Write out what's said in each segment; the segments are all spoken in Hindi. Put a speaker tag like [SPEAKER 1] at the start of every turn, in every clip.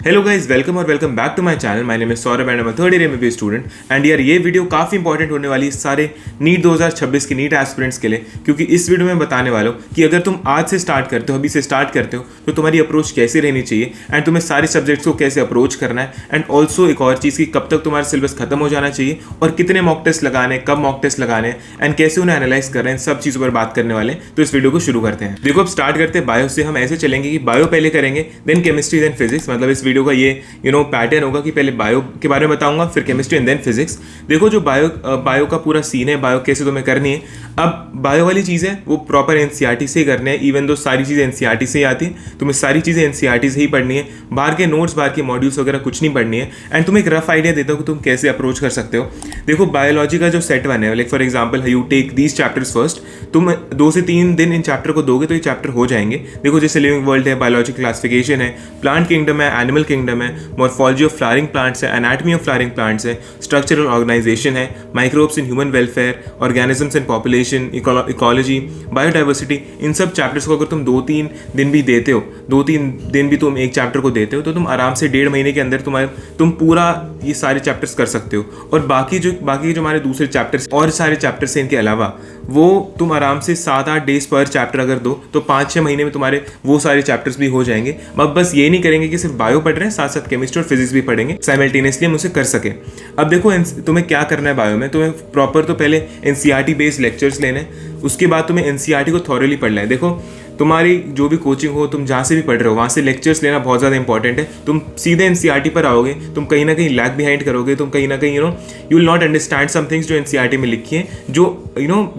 [SPEAKER 1] हेलो गाइस, वेलकम और welcome back to my channel. My name is Saurabh and I am third year MBBS student. And यार ये वीडियो काफ़ी इंपॉर्टेंट होने वाली है सारे नीट 2026 के नीट एस्पिरेंट्स के लिए, क्योंकि इस वीडियो में बताने वाला हूँ कि अगर तुम आज से स्टार्ट करते हो, अभी से स्टार्ट करते हो, तो तुम्हारी अप्रोच कैसे रहनी चाहिए एंड तुम्हें सारे सब्जेक्ट्स को कैसे अप्रोच करना है। एंड ऑल्सो एक और चीज़ की कब तक तुम्हारा सिलेबस खत्म हो जाना चाहिए और कितने मॉक टेस्ट लगाने, कब मॉक टेस्ट लगाने एंड कैसे उन्हें एनालाइज कर रहे हैं, सब चीज़ों पर बात करने वाले हैं। तो इस वीडियो को शुरू करते हैं। देखो, अब स्टार्ट करते हैं बायो से। हम ऐसे चलेंगे कि बायो पहले करेंगे, देन केमिस्ट्री, देन फिजिक्स। मतलब इस वीडियो का ये पैटर्न होगा कि पहले बायो के बारे में बताऊंगा, फिर केमिस्ट्री एंड देन फिजिक्स। देखो, जो बायो का पूरा सीन है, बायो कैसे तुम्हें करनी है। अब बायो वाली चीज़ें वो प्रॉपर एनसीईआरटी से करने हैं। इवन दो सारी चीज़ें एनसीईआरटी से ही आती हैं, तुम्हें सारी चीज़ें एनसीईआरटी से ही पढ़नी है। बाहर के नोट्स, बाहर के मॉड्यूल्स वगैरह कुछ नहीं पढ़नी है। एंड तुम्हें एक रफ आइडिया देता हूँ कि तुम कैसे अप्रोच कर सकते हो। देखो, बायोलॉजी का जो सेट वन है, like for example you take these chapters first. तुम 2 से 3 दिन इन चैप्टर को दोगे तो ये चैप्टर हो जाएंगे। देखो, जैसे लिविंग वर्ल्ड है, बायोलॉजी क्लासिफिकेशन है, प्लांट किंगडम है, एनिमल किंगडम है, मॉर्फोलॉजी ऑफ फ्लावरिंग प्लांट्स है, एनाटमी ऑफ फ्लावरिंग प्लांट्स है, स्ट्रक्चरल ऑर्गेनाइजेशन है, microbes in human welfare, organisms and population, ecology, biodiversity. इन सब चैप्टर्स को अगर तुम 2-3 दिन भी देते हो, 2-3 दिन भी तुम एक चैप्टर को देते हो, तो तुम आराम से 1.5 महीने के अंदर तुम पूरा ये सारे चैप्टर्स कर सकते हो। और बाकी जो हमारे दूसरे चैप्टर्स और सारे चैप्टर्स हैं इनके अलावा, वो तुम आराम से 7-8 डेज पर चैप्टर अगर दो तो 5-6 महीने में तुम्हारे वो सारे चैप्टर्स भी हो जाएंगे। अब बस ये नहीं करेंगे कि सिर्फ बायो पढ़ रहे हैं, साथ साथ केमिस्ट्री और फिजिक्स भी पढ़ेंगे साइमल्टेनियसली, हम उसे कर सके। अब देखो, तुम्हें क्या करना है बायो में। तुम्हें प्रॉपर तो पहले एनसीईआरटी बेस्ड लेक्चर्स लेने हैं, उसके बाद तुम्हें एनसीईआरटी को थॉरली पढ़ना है। देखो, तुम्हारी जो भी कोचिंग हो, तुम जहाँ से भी पढ़ रहे हो, वहाँ से लेक्चर्स लेना बहुत ज़्यादा इंपॉर्टेंट है। तुम सीधे एनसीईआरटी पर आओगे, तुम कहीं ना कहीं लैग बिहाइंड करोगे, तुम कहीं ना कहीं you will not understand some things जो एनसीईआरटी में लिखी है, जो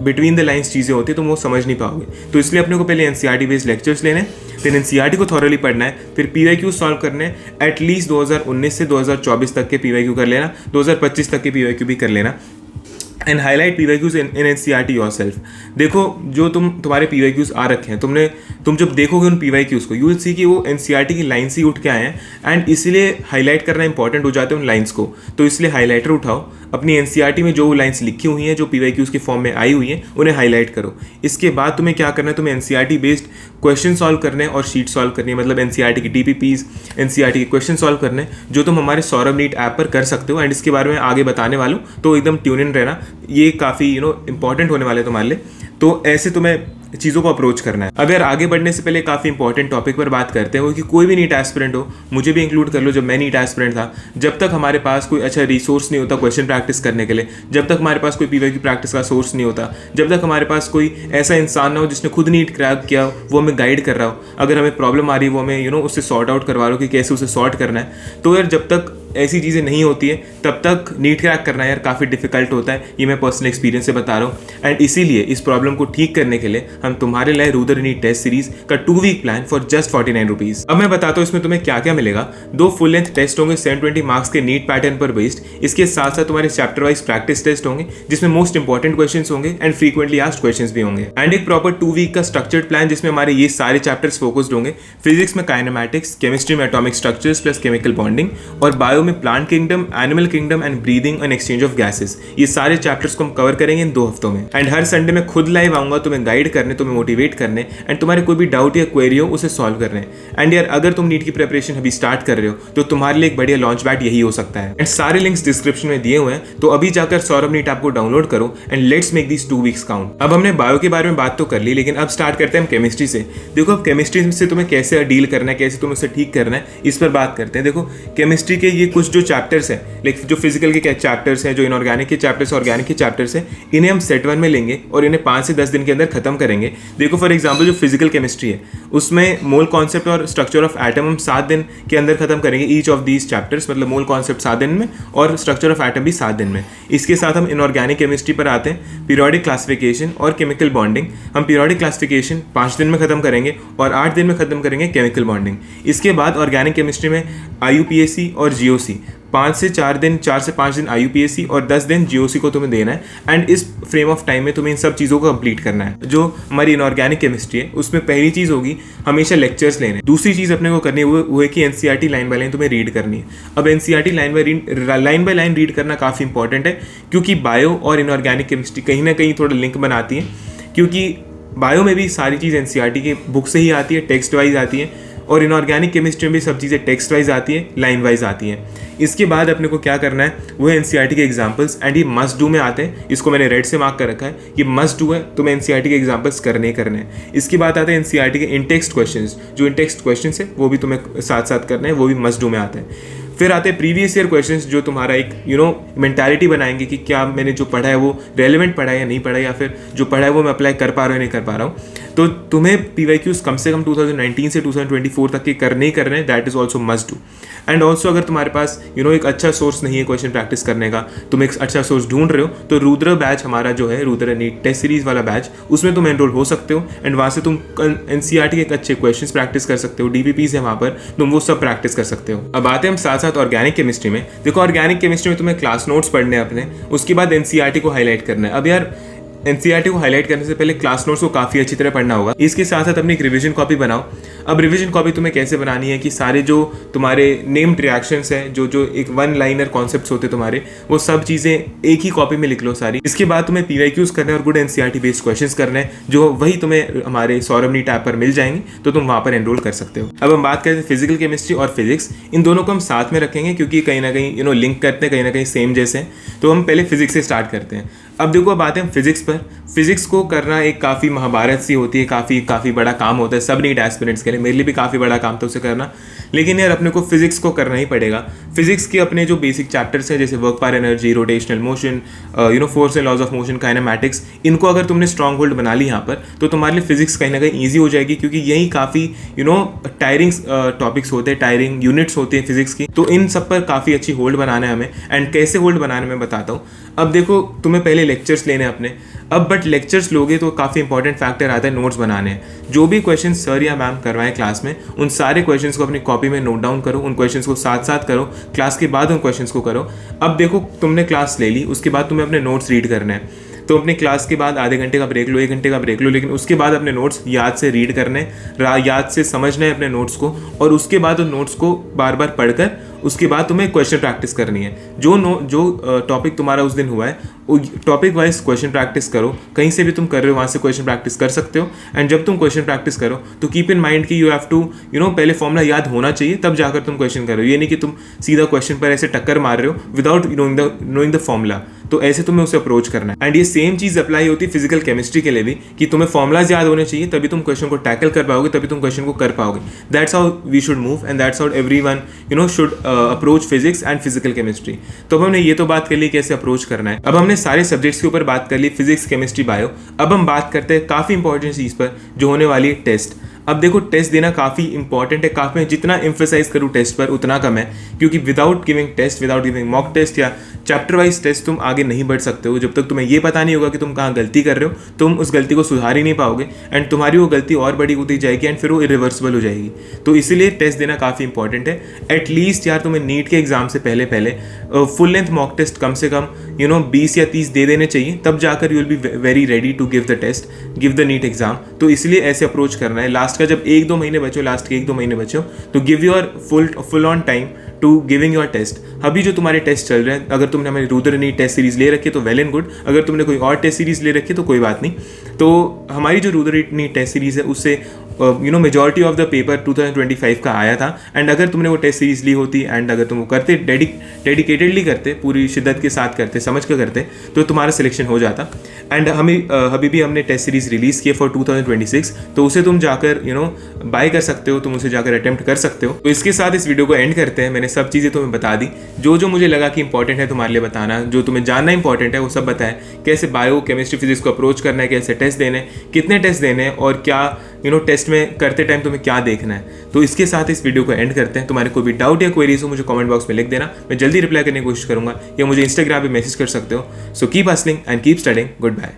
[SPEAKER 1] बिटवीन द लाइन्स चीज़ें होती है, तुम वो समझ नहीं पाओगे। तो इसलिए अपने को पहले एनसीईआरटी बेस्ड लेक्चर्स लेने, फिर एनसीईआरटी को थॉरली पढ़ना है, फिर पीवाईक्यू सॉल्व करने हैं। एटलीस्ट 2019 से 2024 तक के पीवाईक्यू कर लेना, 2025 तक के पीवाईक्यू भी कर लेना। And highlight PYQs in NCERT yourself. देखो, जो तुम्हारे पीवाईक्यूज आ रखे हैं, तुम जब देखोगे उन पीवाईक्यूज को, यू विल सी कि वो एनसीईआरटी की लाइन से ही उठ के आए हैं। एंड इसलिए हाईलाइट करना इंपॉर्टेंट हो जाता है उन लाइन्स को। तो इसलिए हाईलाइटर उठाओ, अपनी एनसीईआरटी में जो लाइन्स लिखी हुई हैं, जो पीवाईक्यूज के फॉर्म में आई हुई हैं, उन्हें हाईलाइट करो। इसके बाद तुम्हें क्या करना है, तुम्हें एनसीईआरटी बेस्ड क्वेश्चन सॉल्व करने और शीट सॉल्व करनी है। मतलब एनसीईआरटी की टीपीपीज, एनसीईआरटी के क्वेश्चन सॉल्व करने, जो तुम हमारे सौरभ नीट ऐप पर कर सकते हो। एंड इसके बारे में आगे बताने वालों, तो एकदम ट्यून इन रहना। ये काफ़ी इंपॉर्टेंट होने वाले तुम्हारे लिए। तो ऐसे तुम्हें चीज़ों को अप्रोच करना है। अब यार, आगे बढ़ने से पहले काफ़ी इंपॉर्टेंट टॉपिक पर बात करते हैं, वो कि कोई भी नीट एस्पिरेंट हो, मुझे भी इंक्लूड कर लो, जब मैं नीट एस्पिरेंट था, जब तक हमारे पास कोई अच्छा रिसोर्स नहीं होता क्वेश्चन प्रैक्टिस करने के लिए, जब तक हमारे पास कोई पीवाईक्यू प्रैक्टिस का सोर्स नहीं होता, जब तक हमारे पास कोई ऐसा इंसान ना हो जिसने खुद नीट क्रैक किया हो, वो हमें गाइड कर रहा हो, अगर हमें प्रॉब्लम आ रही है वो हमें उससे सॉर्ट आउट करवा लो कि कैसे उसे सॉर्ट करना है। तो यार, जब तक ऐसी चीज़ें नहीं होती है, तब तक नीट क्रैक करना यार काफ़ी डिफिकल्ट होता है। ये मैं पर्सनल एक्सपीरियंस से बता रहा हूँ। एंड इसीलिए इस प्रॉब्लम को ठीक करने के लिए हम तुम्हारे लिए रूदर नीट टेस्ट सीरीज का 2 week plan for just 49 rupees. अब मैं बताता हूँ इसमें तुम्हें क्या क्या मिलेगा। 2 फुल लेंथ टेस्ट होंगे 720 मार्क्स के नीट पैटर्न पर बेस्ड। इसके साथ साथ तुम्हारे चैप्टर वाइज प्रैक्टिस टेस्ट होंगे, जिसमें मोस्ट इंपॉर्टेंट क्वेश्चन होंगे एंड फ्रीक्वेंटली आस्क्ड क्वेश्चन भी होंगे। एंड एक प्रॉपर 2 वीक का स्ट्रक्चर्ड प्लान, जिसमें हमारे ये सारे चैप्टर्स फोकस्ड होंगे। फिजिक्स में काइनेमैटिक्स, केमिस्ट्री में atomic structures plus chemical bonding, और बायो में plant kingdom, animal kingdom and breathing and exchange of gases. ये सारे चैप्टर्स को हम कवर करेंगे इन 2 हफ्तों में। एंड हर संडे में खुद लाइव आऊंगा तुम्हें गाइड करने, तुम्हें मोटिवेट करने, एंड तुम्हारे कोई भी डाउट या क्वेरी हो उसे सॉल्व करने। एंड यार, अगर तुम नीट की प्रिपरेशन अभी स्टार्ट कर रहे हो, तो तुम्हारे लिए एक बढ़िया लॉन्च पैड यही हो सकता है। एंड सारे लिंक्स डिस्क्रिप्शन में दिए हुए हैं, तो अभी जाकर सौरभ नीट ऐप को डाउनलोड करो and let's make this 2 weeks count. अब हमने बायो के बारे में बात तो कर ली, लेकिन अब स्टार्ट करते हैं हम केमिस्ट्री से। देखो, अब केमिस्ट्री से तुम्हें कैसे डील करना है, कैसे तुम्हें उसे ठीक करना है, इस पर बात करते हैं। देखो, केमिस्ट्री के ये कुछ जो चैप्टर्स हैं, लाइक जो फिजिकल के चैप्टर्स हैं, जो इनऑर्गेनिक के चैप्टर्स, ऑर्गेनिक के चैप्टर्स हैं, इन्हें हम सेट 1 में लेंगे और इन्हें 5 से 10 दिन के अंदर खत्म करेंगे। देखो, फॉर एग्जांपल जो फिजिकल केमिस्ट्री है, उसमें मोल कॉन्सेप्ट और स्ट्रक्चर ऑफ एटम हम 7 दिन के अंदर खत्म करेंगे, ईच ऑफ दीज चैप्टर्स। मतलब मोल कॉन्सेप्ट 7 दिन में और स्ट्रक्चर ऑफ एटम भी 7 दिन में। इसके साथ हम इनऑर्गेनिक केमिस्ट्री पर आते हैं, पीरियोडिक क्लासिफिकेशन और केमिकल बॉन्डिंग। हम पीरियोडिक क्लासिफिकेशन 5 दिन में खत्म करेंगे और 8 दिन में खत्म करेंगे केमिकल बॉन्डिंग। इसके बाद ऑर्गेनिक केमिस्ट्री में आईयूपीएसी और जीओसी, 4 से 5 दिन आईयूपीएसी और 10 दिन जीओसी को तुम्हें देना है। एंड इस फ्रेम ऑफ टाइम में तुम्हें इन सब चीज़ों को कंप्लीट करना है। जो हमारी इनऑर्गेनिक केमिस्ट्री है, उसमें पहली चीज़ होगी हमेशा लेक्चर्स लेने। दूसरी चीज़ अपने को करनी है वो है कि एनसीईआरटी लाइन बाय लाइन तुम्हें रीड करनी है। अब NCERT line by line read करना काफ़ी इंपॉर्टेंट है, क्योंकि बायो और इनऑर्गेनिक केमिस्ट्री कहीं ना कहीं थोड़ा लिंक बनाती है। क्योंकि बायो में भी सारी चीज़ एनसीईआरटी की बुक से ही आती है, टेक्स्ट वाइज आती है। और इनऑर्गेनिक केमिस्ट्री में भी सब चीज़ें टेक्स्ट वाइज आती है, लाइन वाइज आती हैं। इसके बाद अपने को क्या करना है वो है एनसीईआरटी के एग्जाम्पल्स, एंड ये मस्ट डू में आते हैं। इसको मैंने रेड से मार्क कर रखा है, ये मस्ट डू है, तो मैं एनसीईआरटी के एग्जाम्पल्स करने ही करने हैं। इसके बाद आते हैं एनसीईआरटी के इनटेक्स्ट क्वेश्चंस, जो इनटेक्स्ट क्वेश्चंस है वो भी तुम्हें साथ साथ करने हैं, वो भी मस्ट डू में आते हैं। फिर आते हैं प्रीवियस ईयर क्वेश्चंस, जो तुम्हारा एक मेंटालिटी बनाएंगे कि क्या मैंने जो पढ़ा है वो रेलेवेंट पढ़ा है या नहीं पढ़ा है, या फिर जो पढ़ा है वो मैं अप्लाई कर पा रहा हूँ या नहीं कर पा रहा हूँ। तो तुम्हें PYQs कम से कम 2019 से 2024 तक के करने ही करने हैं, that is also must do. And also अगर तुम्हारे पास एक अच्छा सोर्स नहीं है क्वेश्चन प्रैक्टिस करने का, तुम एक अच्छा सोर्स ढूंढ रहे हो, तो रुद्र बैच हमारा जो है, रुद्र नीट टेस्ट सीरीज वाला बैच, उसमें तुम एनरोल हो सकते हो। एंड वहाँ से तुम एनसीईआरटी के अच्छे क्वेश्चंस प्रैक्टिस कर सकते हो, DPPs है वहाँ पर, तुम वो सब प्रैक्टिस कर सकते हो। अब आते हैं हम साथ साथ ऑर्गेनिक केमिस्ट्री में। देखो ऑर्गेनिक केमिस्ट्री में तुम्हें क्लास नोट्स पढ़ने हैं अपने, उसके बाद एनसीईआरटी को हाईलाइट करना है। अब यार एनसीईआरटी को हाईलाइट करने से पहले क्लास नोट्स को काफ़ी अच्छी तरह पढ़ना होगा। इसके साथ साथ अपनी एक रिवीजन कॉपी बनाओ। अब रिवीजन कॉपी तुम्हें कैसे बनानी है कि सारे जो तुम्हारे नेम्ड रिएक्शंस हैं, जो एक वन लाइनर कॉन्सेप्ट्स होते तुम्हारे, वो सब चीज़ें एक ही कॉपी में लिख लो सारी। इसके बाद तुम्हें PYQs करने और गुड एनसीईआरटी बेस्ड क्वेश्चंस करने हैं, जो वही तुम्हें हमारे सौरभ नीट ऐप पर मिल जाएंगे, तो तुम वहाँ पर एनरोल कर सकते हो। अब हम बात करते हैं फिजिकल केमिस्ट्री और फिजिक्स, इन दोनों को हम साथ में रखेंगे क्योंकि कहीं ना कहीं लिंक करते हैं, कहीं ना कहीं सेम जैसे हैं। तो हम पहले फिजिक्स से स्टार्ट करते हैं। अब देखो, अब आते हैं फिजिक्स पर। फिजिक्स को करना एक काफ़ी महाभारत सी होती है, काफ़ी बड़ा काम होता है सब नीट एस्पिरेंट्स के लिए। मेरे लिए भी काफ़ी बड़ा काम था उसे करना, लेकिन यार अपने को फिजिक्स को करना ही पड़ेगा। फिजिक्स के अपने जो बेसिक चैप्टर्स हैं, जैसे work power energy, rotational motion, force and laws of motion, kinematics, इनको अगर तुमने स्ट्रॉन्ग होल्ड बना ली यहाँ पर, तो तुम्हारे लिए फिजिक्स कहीं ना कहीं ईजी हो जाएगी, क्योंकि यही काफ़ी टायरिंग टॉपिक्स होते हैं, टायरिंग यूनिट्स होती है फिजिक्स की। तो इन सब पर काफ़ी अच्छी होल्ड बनाना है हमें। एंड कैसे होल्ड बनाना मैं बताता हूँ। अब देखो, तुम्हें पहले लेक्चर्स लेने हैं अपने। अब बट लेक्चर्स लोगे तो काफ़ी इंपॉर्टेंट फैक्टर आता है नोट्स बनाने हैं। जो भी क्वेश्चन सर या मैम करवाएं क्लास में, उन सारे क्वेश्चंस को अपनी कॉपी में नोट डाउन करो, उन क्वेश्चंस को साथ साथ करो, क्लास के बाद उन क्वेश्चंस को करो। अब देखो, तुमने क्लास ले ली, उसके बाद तुम्हें अपने नोट्स रीड करने हैं। तो अपनी क्लास के बाद आधे घंटे का ब्रेक लो, 1 घंटे का ब्रेक लो, लेकिन उसके बाद अपने नोट्स याद से रीड करने, याद से समझना है अपने नोट्स को, और उसके बाद उन नोट्स को बार बार पढ़कर उसके बाद तुम्हें क्वेश्चन प्रैक्टिस करनी है। जो टॉपिक तुम्हारा उस दिन हुआ है, टॉपिक वाइज क्वेश्चन प्रैक्टिस करो। कहीं से भी तुम कर रहे हो वहाँ से क्वेश्चन प्रैक्टिस कर सकते हो। एंड जब तुम क्वेश्चन प्रैक्टिस करो तो कीप इन माइंड कि यू हैव टू पहले फॉर्मूला याद होना चाहिए, तब जाकर तुम क्वेश्चन करो। ये नहीं कि तुम सीधा क्वेश्चन पर ऐसे टक्कर मार रहे हो विदाउट नोइंग द फॉर्मूला। तो ऐसे तुम्हें उसे अप्रोच करना है। एंड ये सेम चीज़ अप्लाई होती है फिजिकल केमिस्ट्री के लिए भी, कि तुम्हें फॉर्मुलाज याद होने चाहिए, तभी तुम क्वेश्चन को टैकल कर पाओगे, तभी तुम क्वेश्चन को कर पाओगे। That's how we should move, and that's how everyone should approach physics and physical chemistry. तो अब हमने ये तो बात कर ली कैसे अप्रोच करना है। अब हमने सारे सब्जेक्ट्स के ऊपर बात कर ली, फिजिक्स, केमिस्ट्री, बायो। अब हम बात करते हैं काफ़ी इंपॉर्टेंट चीज़ पर, जो होने वाली है टेस्ट। अब देखो, टेस्ट देना काफ़ी इंपॉर्टेंट है। काफ़ी जितना एम्फेसाइज करूँ टेस्ट पर उतना कम है, क्योंकि without giving test, without giving mock test या चैप्टर वाइज टेस्ट, तुम आगे नहीं बढ़ सकते हो। जब तक तुम्हें ये पता नहीं होगा कि तुम कहाँ गलती कर रहे हो, तुम उस गलती को सुधार ही नहीं पाओगे, एंड तुम्हारी वो गलती और बड़ी होती जाएगी, एंड फिर वो इरिवर्सिबल हो जाएगी। तो इसीलिए टेस्ट देना काफ़ी इंपॉर्टेंट है। एटलीस्ट यार तुम्हें नीट के एग्जाम से पहले फुल लेंथ मॉक टेस्ट कम से कम 20 या 30 दे देने चाहिए, तब जाकर you will be very ready to give the test, give the NEET exam. तो इसलिए ऐसे अप्रोच करना है। लास्ट का जब 1-2 महीने बचो, लास्ट के 1-2 महीने बचो, तो give your full on time to giving your test. अभी जो तुम्हारे टेस्ट चल रहे हैं, अगर तुमने हमारी रुद्र नीट टेस्ट सीरीज ले रखी है तो वेल एंड गुड, अगर तुमने कोई और टेस्ट सीरीज ले रखी है तो कोई बात नहीं। तो हमारी जो रुद्र नीट टेस्ट सीरीज है, उससे मेजॉरिटी ऑफ द पेपर 2025 का आया था। एंड अगर तुमने वो टेस्ट सीरीज ली होती, एंड अगर तुम वो करते, डेडिकेटेडली करते, पूरी शिद्दत के साथ करते, समझ कर करते, तो तुम्हारा सिलेक्शन हो जाता। एंड अभी भी हमने टेस्ट सीरीज रिलीज़ किए फॉर 2026, तो उसे तुम जाकर बाय कर सकते हो, तुम उसे जाकर अटेम्प्ट कर सकते हो। तो इसके साथ इस वीडियो को एंड करते हैं। मैंने सब चीज़ें तुम्हें बता दी, जो मुझे लगा कि इंपॉर्टेंट है तुम्हारे लिए बताना, जो तुम्हें जानना इंपॉर्टेंट है वो सब बताया। कैसे बायो, केमिस्ट्री, फिजिक्स को अप्रोच करना है, कैसे टेस्ट देने, कितने टेस्ट देने हैं, और क्या टेस्ट में करते टाइम तुम्हें क्या देखना है। तो इसके साथ इस वीडियो को एंड करते हैं। तुम्हारे कोई भी डाउट या क्वेरीज हो, मुझे कमेंट बॉक्स में लिख देना, मैं जल्दी रिप्लाई करने की कोशिश करूंगा, या मुझे इंस्टाग्राम पे मैसेज कर सकते हो। So keep hustling and keep studying. Good bye.